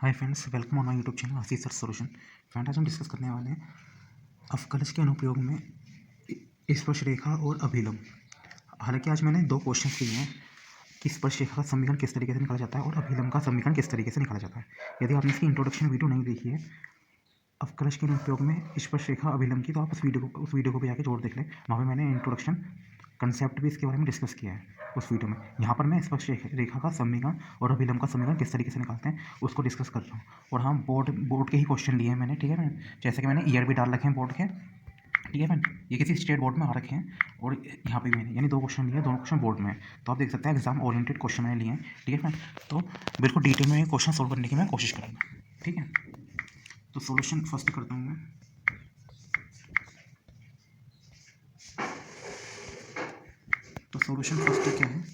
Hi friends, welcome on my YouTube channel Ashish sir solution. Friend, आज हम discuss करने वाले हैं अवकलज के अनुप्रयोग में स्पर्शरेखा और अभिलंब। हालांकि आज मैंने दो क्वेश्चन किए हैं कि स्पर्शरेखा का समीकरण किस तरीके से निकाला जाता है और अभिलंब का समीकरण किस तरीके से निकाला जाता है। यदि आपने इसकी इंट्रोडक्शन वीडियो नहीं देखी है अवकलज के अनुप्रयोग में स्पर्शरेखा अभिलंब की, तो आप उस वीडियो को भी जाके जरूर देख लें। वहाँ पर मैंने इंट्रोडक्शन कंसेप्ट भी इसके बारे में डिस्कस किया है उस वीडियो में। यहाँ पर मैं स्पर्श रेखा का समीकरण और अभिलंब का समीकरण किस तरीके से निकालते हैं उसको डिस्कस कर रहा हूँ। और हाँ, बोर्ड के ही क्वेश्चन लिए हैं मैंने, ठीक है मैम। जैसे कि मैंने ईयर भी डाल रखे हैं बोर्ड के, ठीक है मैम। ये किसी स्टेट बोर्ड में आ रखे हैं और यहाँ पे भी मैंने यानी दो क्वेश्चन लिए, दोनों क्वेश्चन बोर्ड में है। तो आप देख सकते हैं एग्जाम ओरिएंटेड क्वेश्चन मैंने लिए हैं, ठीक है मैम। तो बिल्कुल डिटेल में क्वेश्चन सोल्व करने की मैं कोशिश करूँगा, ठीक है। तो सोल्यूशन फर्स्ट करता हूँ मैं। तो सोल्यूशन फर्स्ट क्या है,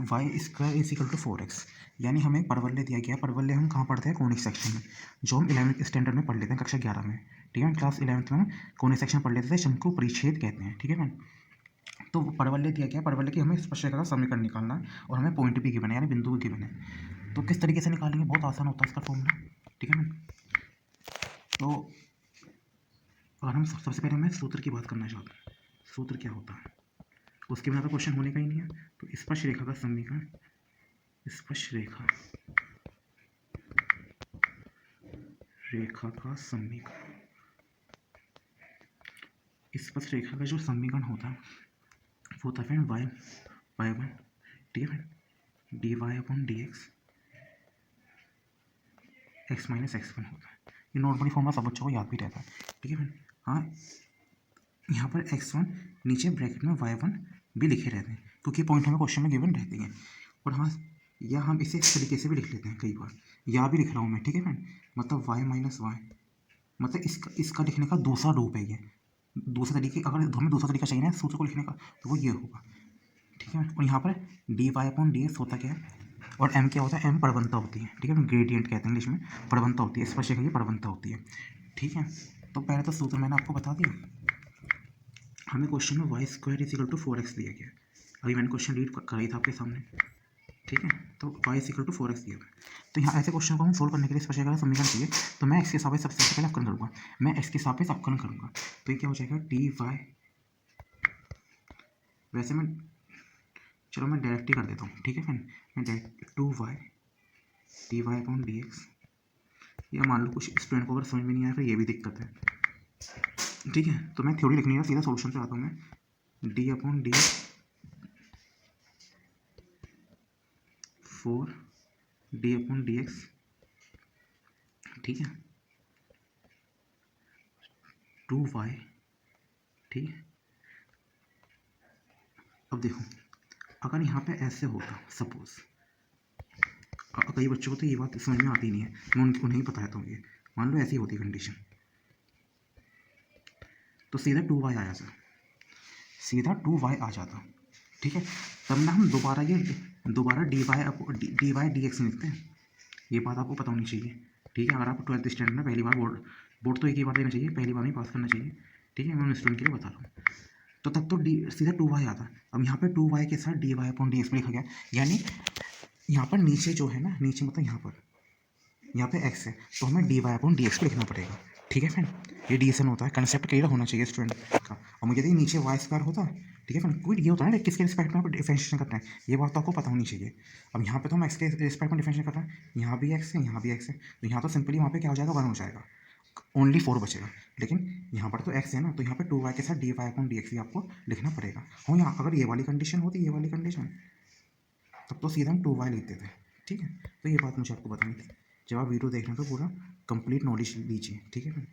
y square is equal to 4x। यानी हमें परवलय दिया गया है। परवलय हम कहाँ पढ़ते हैं? कोनिक सेक्शन में, जो हम 11वीं स्टैंडर्ड में पढ़ लेते हैं, कक्षा 11 में, ठीक है। क्लास 11th में कोनिक सेक्शन पढ़ लेते थे, शंकु परिच्छेद कहते हैं, ठीक है मैम। तो परवलय दिया गया है, परवलय की हमें स्पर्शरेखा का समीकरण निकालना है और हमें पॉइंट भी गिवन है, यानी बिंदु भी गिवन है। तो किस तरीके से निकालेंगे? बहुत आसान होता है इसका फॉर्मूला, ठीक है मैम। तो अगर हम सबसे पहले मैं सूत्र की बात करना चाहता हूँ, सूत्र क्या होता है, उसके बिना तो क्वेश्चन होने का ही नहीं है। तो स्पर्श रेखा का समीकरण, स्पर्श रेखा का समीकरण, स्पर्श रेखा का जो समीकरण होता है वो होता है वाई वन, ठीक है, d y upon d x minus x one होता है। ये नॉर्मली फॉर्मूला सब बच्चों को याद भी रहता है, ठीक है मैम। हाँ, यहाँ पर x1 नीचे ब्रैकेट में y1 भी लिखे रहते हैं, क्योंकि पॉइंट हमें क्वेश्चन में गिवन रहती हैं। और हाँ, या हम इसे इस तरीके से भी लिख लेते हैं, कई बार या भी लिख रहा हूँ मैं, ठीक है मैम। मतलब y माइनस वाई, मतलब इसका लिखने का दूसरा रूप है ये। दूसरे तरीके, अगर हमें दूसरा तरीका चाहिए ना सूत्र को लिखने का, तो वो ये होगा, ठीक है। और यहाँ पर d y upon d x होता क्या है, और एम क्या होता है? एम प्रवणता होती है, ठीक है। ग्रेडियंट कहते हैं इंग्लिश में, प्रवणता होती है, स्पर्शरेखा की प्रवणता होती है, ठीक है। तो पहले तो सूत्र मैंने आपको बता दिया। हमें क्वेश्चन में y square is equal to 4x दिया गया है। अभी मैंने क्वेश्चन रीड कराई था आपके सामने, ठीक है। तो Y is equal to 4x दिया है। तो यहाँ ऐसे क्वेश्चन को हम सोल्व करने के लिए स्पर्शरेखा का समीकरण चाहिए। तो मैं एक्स के सापेक्ष सबसे पहले अवकलन करूँगा, मैं एक्स के सापेक्ष अवकलन करूँगा। तो ये क्या हो जाएगा? डी वाई, वैसे मैं, चलो मैं डायरेक्ट ही कर देता हूँ, ठीक है फ्रेंड। मैं direct 2y d y upon d x, या मान लो कुछ स्टूडेंट को अगर समझ में नहीं आया फिर ये भी दिक्कत है, ठीक है। तो मैं थ्योरी लिखनी है, सीधा सोल्यूशन पे आता हूँ मैं। D upon D 4 D upon d x, ठीक है, 2y, ठीक है। अब देखो, अगर यहाँ पे ऐसे होता सपोज, कई बच्चों को तो ये बात समझ में आती नहीं है, मैं उनको नहीं बताता हूँ ये। मान लो ऐसी होती कंडीशन, तो सीधा 2y आ जाता, सीधा 2y आ जाता, ठीक है। तब ना हम दोबारा डी वाई डी एक्स लिखते हैं। ये बात आपको पता होनी चाहिए, ठीक है। अगर आप 12th स्टैंडर्ड में पहली बार बोर्ड तो एक ही बार देना चाहिए, पहली बार में पास करना चाहिए, ठीक है। मैं स्टूडेंट के लिए बता रहा हूँ। तो तब तो डी सीधा 2y आता। अब यहाँ पे 2y के साथ d y upon d x में लिखा गया, यानी यहाँ पर नीचे जो है ना, नीचे मतलब यहाँ पे x है, तो हमें d y upon d x को लिखना पड़ेगा, ठीक है फ्रेंड। ये डीएसएन होता है, कंसेप्ट क्लियर होना चाहिए स्टूडेंट का। और मुझे यदि नीचे वाई स्क्वायर होता, ठीक है फ्रेंड, कोई ये होता है ना किसके रिस्पेक्ट में डिफरेंशिएशन करना है, ये बात तो आपको पता होनी चाहिए। अब यहाँ पे तो हम एक्स के रिस्पेक्ट में डिफरेंशिएशन कर रहे हैं, यहाँ भी एक्स है, यहाँ भी एक्स है, तो यहाँ तो सिंपली वहाँ पे क्या हो जाएगा? 1 हो जाएगा, ओनली 4 बचेगा। लेकिन यहाँ पर तो x है ना, तो यहाँ पे 2y के साथ d y upon d x भी आपको लिखना पड़ेगा। हो, यहाँ अगर ये वाली कंडीशन होती, ये वाली कंडीशन, तब तो सीधा हम 2y लिखते थे, ठीक है। तो ये बात मुझे आपको बतानी थी। जब आप वीडियो देख रहे हैं तो पूरा कंप्लीट नॉलेज लीजिए, ठीक है,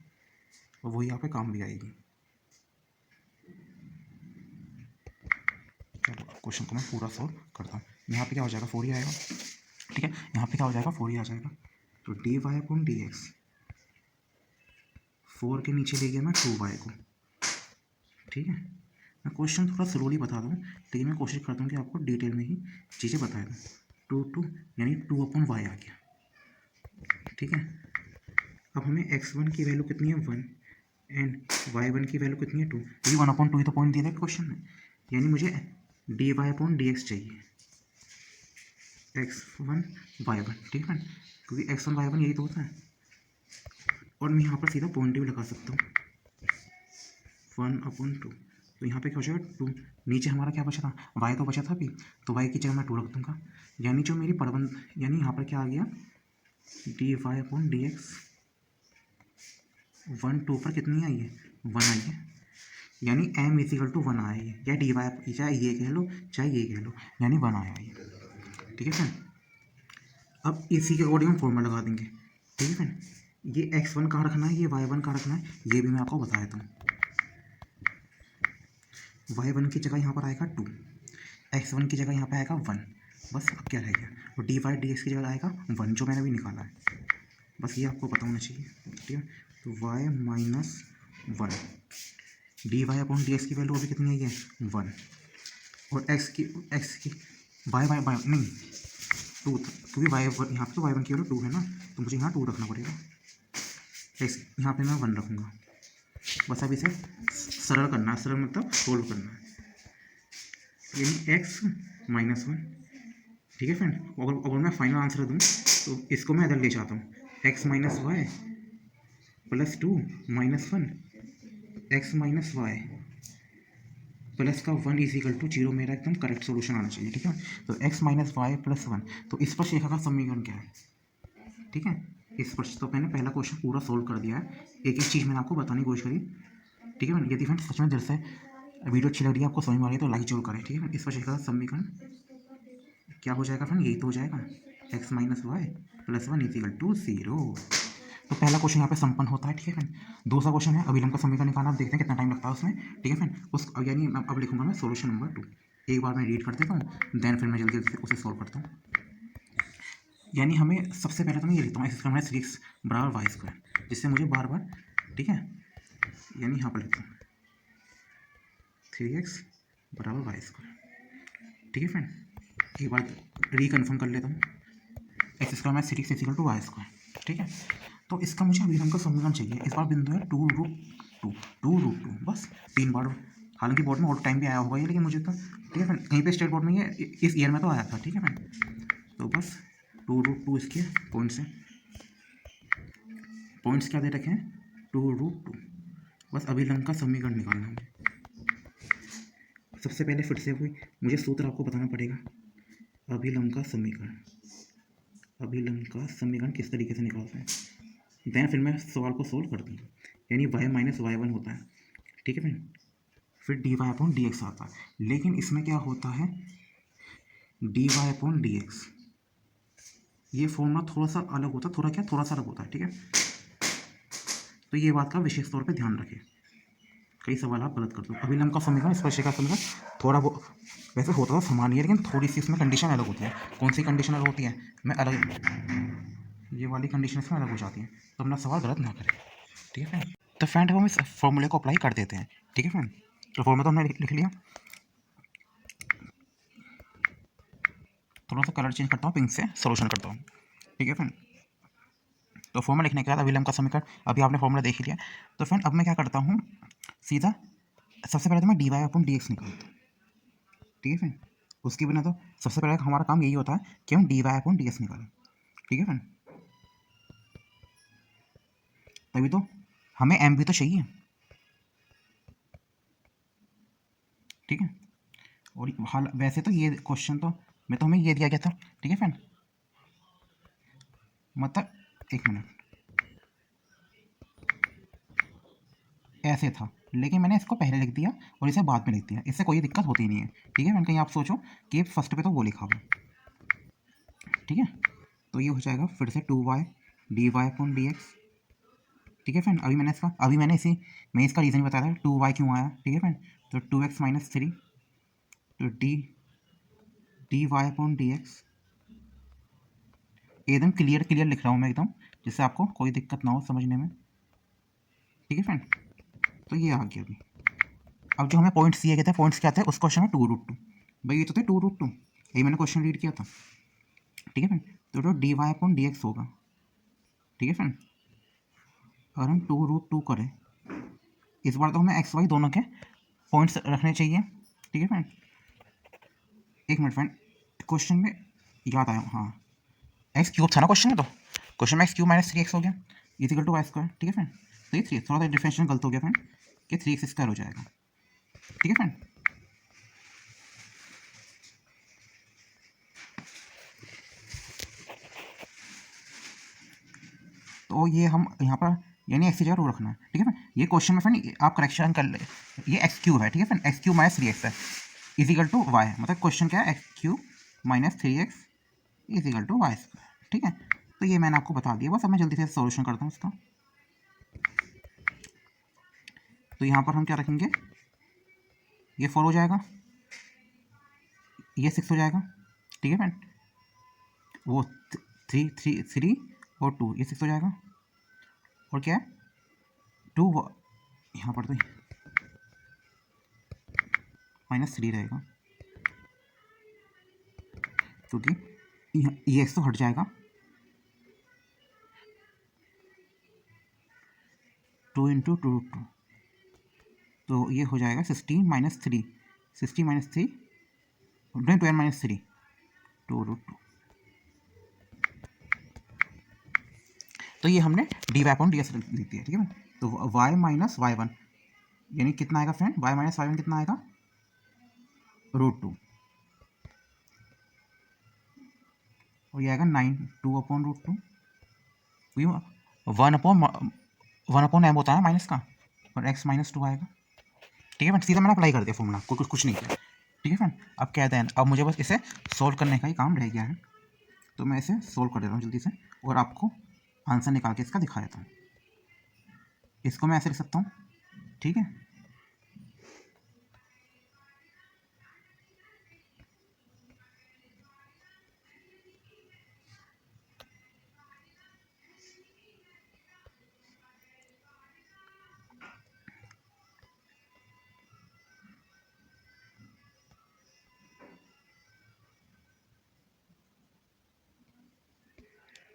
और वही यहाँ पे काम भी आएगी। चलो क्वेश्चन को मैं पूरा सॉल्व करता हूँ। यहाँ पे क्या हो जाएगा? 4 ही आएगा, ठीक है। यहाँ पे क्या हो जाएगा? 4 ही आ जाएगा। तो d y upon d x, 4 के नीचे ले गया मैं 2y को, ठीक है। मैं क्वेश्चन थोड़ा स्लोली बता दूँ, लेकिन मैं कोशिश करता हूँ कि आपको डिटेल में ही चीज़ें बताए दूँ। 2 यानी 2 अपॉन वाई आ गया, ठीक है। अब हमें x1 की वैल्यू कितनी है? 1, एंड y1 की वैल्यू कितनी है? 2। ये 1 अपॉन 2 ही तो पॉइंट दिया था क्वेश्चन में, यानी मुझे d y upon d x चाहिए। x1 y1, ठीक है फ्रेंड, क्योंकि x1 y1 यही तो होता है। और मैं यहाँ पर सीधा पॉइंट भी लगा सकता हूँ 1/2, तो यहाँ पे क्या हो जाएगा 2। नीचे हमारा क्या बचा था, y तो बचा था अभी, तो y की जगह मैं 2 रख दूँगा, यानी जो मेरी प्रबंध, यानी यहाँ पर क्या आ गया dy/dx 1/2 पर कितनी आई है 1 आई है, यानी m = 1 आया है, या डी वाई चाहे ये कह लो चाहे ये कह लो, यानी 1 आया है, ठीक है फ्रेंड। अब इसी के अकॉर्डिंग हम फॉर्मूला लगा देंगे, ठीक है फ्रेंड। ये x1 कहाँ रखना है, ये y1 कहाँ रखना है, ये भी मैं आपको बता देता हूँ। y1 की जगह यहाँ पर आएगा 2, x1 की जगह यहाँ पे आएगा 1, बस अब क्या रह गया, और dy/dx की जगह आएगा 1 जो मैंने अभी निकाला है, बस ये आपको पता होना चाहिए, ठीक है। तो y - 1 dy/dx की वैल्यू अभी कितनी आई है 1, और x की y नहीं 2, क्योंकि यहाँ पे तो y1 की वैल्यू 2 है ना, तो मुझे यहाँ 2 रखना पड़ेगा, x यहाँ पे मैं 1 रखूँगा। बस अब इसे सरल करना है, सरल मतलब सोल्व करना है, यानी x - 1, ठीक है फ्रेंड। अगर मैं फाइनल आंसर दूँ तो इसको मैं इधर ले जाता हूँ, x - y + 2 - 1 x - y plus का 1 = 0 मेरा एकदम करेक्ट सोल्यूशन आना चाहिए, ठीक है। तो x - y + 1, तो इस पर रेखा का समीकरण क्या है, ठीक है। इस पर तो मैंने पहला क्वेश्चन पूरा सोल्व कर दिया है, एक एक चीज़ मैंने आपको बताने की कोशिश करी, ठीक है। यदि फ्रेंड सच में दिल से वीडियो अच्छी लग रही है, आपको समझ में आ रही है, तो लाइक जरूर करें, ठीक है। इस पर रेखा का समीकरण क्या हो जाएगा फ्रेंड, यही तो हो जाएगा x - y + 1 = 0। तो पहला क्वेश्चन यहाँ पे संपन्न होता है, ठीक है फ्रेंड। दूसरा क्वेश्चन है अभिलंब का समीकरण निकालना, आप देखते हैं कितना टाइम लगता है उसमें, ठीक है फ्रेंड। उस यानी अब लिखूंगा मैं सोल्यूशन नंबर 2, एक बार मैं रीड कर देता हूँ, देन फिर मैं जल्दी जल्दी उसे सॉल्व करता हूँ। यानी हमें सबसे पहले तो मैं ये लिखता हूँ x² - 3x = y², जिससे मुझे बार बार, ठीक है, यानी यहाँ पर लिखता हूँ 3x = y², ठीक है फ्रेंड। एक बार रिकन्फर्म कर लेता हूँ, x² - 3x = y², ठीक है। तो इसका मुझे अभिलंब का समीकरण चाहिए, इस बार बिंदु है 2√2, बस 3 बार, हालांकि बोर्ड में और टाइम भी आया होगा ये, लेकिन मुझे तो, ठीक है फ्रेंड, कहीं पे स्टेट बोर्ड में ये इस ईयर में तो आया था, ठीक है फ्रेंड। तो बस 2√2 इसके पॉइंट्स क्या दे रखे हैं 2√2, बस अभिलंब का समीकरण निकालना है। सबसे पहले फिर से कोई मुझे सूत्र आपको बताना पड़ेगा, अभिलंब का समीकरण किस तरीके से निकालते हैं, देन फिर मैं सवाल को सोल्व कर दूँगा। यानी y - y1 होता है, ठीक है फ्रेंड, फिर dy/dx आता है, लेकिन इसमें क्या होता है dy/dx, ये फॉर्मूला थोड़ा सा अलग होता है, थोड़ा सा अलग होता है, ठीक है। तो ये बात का विशेष तौर पे ध्यान रखें, कई सवाल आप गलत करते हो। अभिलंब का समीकरण, स्पर्श रेखा समीकरण थोड़ा वो वैसे होता तो समान ही है, लेकिन थोड़ी सी इसमें कंडीशन अलग होती है। कौन सी कंडीशन अलग होती है, मैं अलग, ये वाली कंडीशन इसमें अलग हो जाती है, तो अपना सवाल गलत ना करें, ठीक है। तो फ्रेंड हम इस फॉर्मूले को अप्लाई कर देते हैं, ठीक है फ्रेंड। तो फॉर्मूला तो हमने लिख लिया, थोड़ा सा कलर चेंज करता हूँ, पिंक से सोल्यूशन करता हूँ, ठीक है फ्रेंड। तो फॉर्मूला लिखने के बाद अभिलंब का समीकरण, अभी आपने फॉर्मूला देख लिया। तो फ्रेंड अब मैं क्या करता हूँ, सीधा सबसे पहले तो मैं dy/dx निकालता हूँ, ठीक है फ्रेंड। उसके बिना तो सबसे पहले हमारा काम यही होता है कि हम dy/dx निकालें, ठीक है फ्रेंड। तभी तो हमें m भी तो चाहिए, ठीक है। और हाल वैसे तो ये क्वेश्चन तो मैं तो हमें ये दिया गया था, ठीक है फ्रेंड, मतलब एक मिनट ऐसे था, लेकिन मैंने इसको पहले लिख दिया और इसे बाद में लिख दिया, इससे कोई दिक्कत होती नहीं है, ठीक है फ्रेंड। कहीं आप सोचो कि फर्स्ट पे तो वो लिखा हुआ, ठीक है। तो ये हो जाएगा फिर से 2y dy/dx, ठीक है फ्रेंड। अभी मैंने इसका रीज़न बताया था 2y क्यों आया, ठीक है फ्रेंड। तो 2x - 3, तो dy/dx, एकदम क्लियर लिख रहा हूँ मैं एकदम, जिससे आपको कोई दिक्कत ना हो समझने में, ठीक है फ्रेंड। तो ये आ गया अभी। अब जो हमें पॉइंट्स दिए गए थे, पॉइंट्स क्या थे उस क्वेश्चन में 2√2, भाई ये तो थे 2√2, यही मैंने क्वेश्चन रीड किया था, ठीक है फ्रेंड। तो dy/dx होगा, ठीक है फ्रेंड। अगर हम 2√2 करें, इस बार तो हमें x y दोनों के पॉइंट्स रखने चाहिए, ठीक है फ्रेंड। एक मिनट फ्रेंड, क्वेश्चन में याद आया, हाँ एक्स क्यूब था ना क्वेश्चन में, तो क्वेश्चन में एक्स क्यूब माइनस 3x हो गया इजिकल टू वाई स्क्वायर, ठीक है फ्रेंड। तो ये थोड़ा सा डिफरेंशियल गलत हो गया फ्रेंड कि 3x स्क्वायर हो जाएगा, ठीक है फ्रेंड। तो ये हम यहाँ पर यानी एक्स की जगह रो रखना है, ठीक है फ्रेंड। ये क्वेश्चन में फ्रेंड आप करेक्शन कर ले, ये एक्स क्यूब है, ठीक है friend, x cube minus 3x है इजिकल टू वाई, मतलब क्वेश्चन क्या है, x cube minus 3x equal to y square, ठीक है। तो ये मैंने आपको बता दिया, बस अब मैं जल्दी से सोल्यूशन करता हूँ इसका। तो यहाँ पर हम क्या रखेंगे, ये 4 हो जाएगा, ये 6 हो जाएगा, ठीक है फ्रेंड। वो 3 और 2, ये 6 हो जाएगा, और क्या है 2 यहाँ पर तो -3 रहेगा, क्योंकि ये एक्स तो हट जाएगा, 2 × 2√2, तो ये हो जाएगा 16 - 3, 16 - 3 12 - 3 2√2। तो ये हमने dy/ds लिख दिया, ठीक है। तो y - y1 यानी कितना आएगा फ्रेंड, y - y1 कितना आएगा, √2, और ये आएगा 9 2/√2, 1/m होता है माइनस का, और x - 2 आएगा, ठीक है फ्रेंड। सीधा मैंने अप्लाई कर दिया फॉर्मूला, कुछ नहीं किया, ठीक है फ्रेंड। अब क्या है, अब मुझे बस इसे सोल्व करने का ही काम रह गया है, तो मैं इसे सोल्व कर देता हूँ जल्दी से, और आपको आंसर निकाल के इसका दिखा देता हूँ। इसको मैं ऐसे लिख सकता हूँ, ठीक है,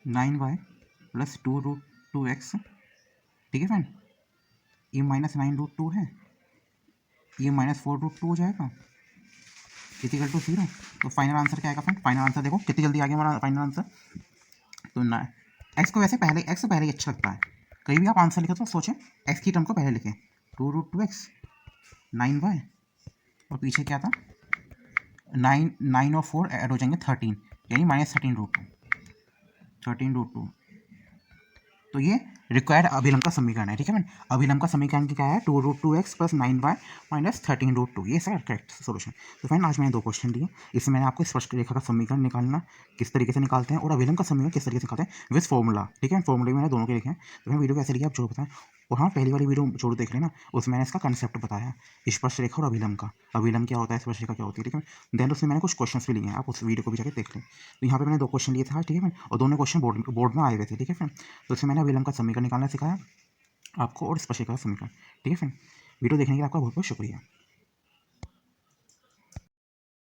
(9y + 2√2x), ठीक है फ्रेंड। ये -9√2 है, ये -4√2 हो जाएगा इक्वल टू 0। तो फाइनल आंसर क्या आएगा फ्रेंड, फाइनल आंसर देखो कितनी जल्दी आ गया हमारा फाइनल आंसर। तो ना एक्स को वैसे पहले, एक्स को पहले ही अच्छा लगता है, कहीं भी आप आंसर लिखो तो सोचें एक्स की टर्म को पहले लिखें, 2√2x 9y, और पीछे क्या था 9 और 4 ऐड हो जाएंगे 13, यानी -13√2, 13√2। तो ये रिक्वायर्ड अभिलंब का समीकरण है, ठीक है फ्रेंड। अभिलंब का समीकरण क्या है, 2√2x + 9y - 13√2, ये सर करेक्ट सोल्यूशन। तो फ्रेंड आज मैंने 2 क्वेश्चन दिए, इसमें मैंने आपको स्पष्ट रेखा का समीकरण निकालना किस तरीके से निकालते हैं, और अभिलंब का समीकरण किस तरीके से निकालते हैं विद फॉर्मूला, ठीक है। फॉर्मूले मैंने दोनों के लिखे हैं। तो फ्रेंड वीडियो कैसे लगी आप जरूर बताएं, और हाँ पहली वाली वीडियो जरूर देख लेना, उसमें मैंने इसका कंसेप्ट बताया स्पर्श रेखा और अभिलंब का, अभिलंब क्या होता है, स्पर्श रेखा क्या होती है, ठीक है। देन उसमें मैंने कुछ क्वेश्चन भी लिए हैं, आप उस वीडियो को भी जाकर देख लें। तो यहाँ पे मैंने 2 क्वेश्चन लिए थे, ठीक है फ्रेंड, और दोनों क्वेश्चन बोर्ड में आए हुए थे, ठीक है फ्रेंड। तो इसमें मैंने अभिलंब का समीकरण निकालना सिखाया आपको, और स्पर्श रेखा का समीकरण, ठीक है फ्रेंड। वीडियो देखने के लिए आपका बहुत बहुत शुक्रिया।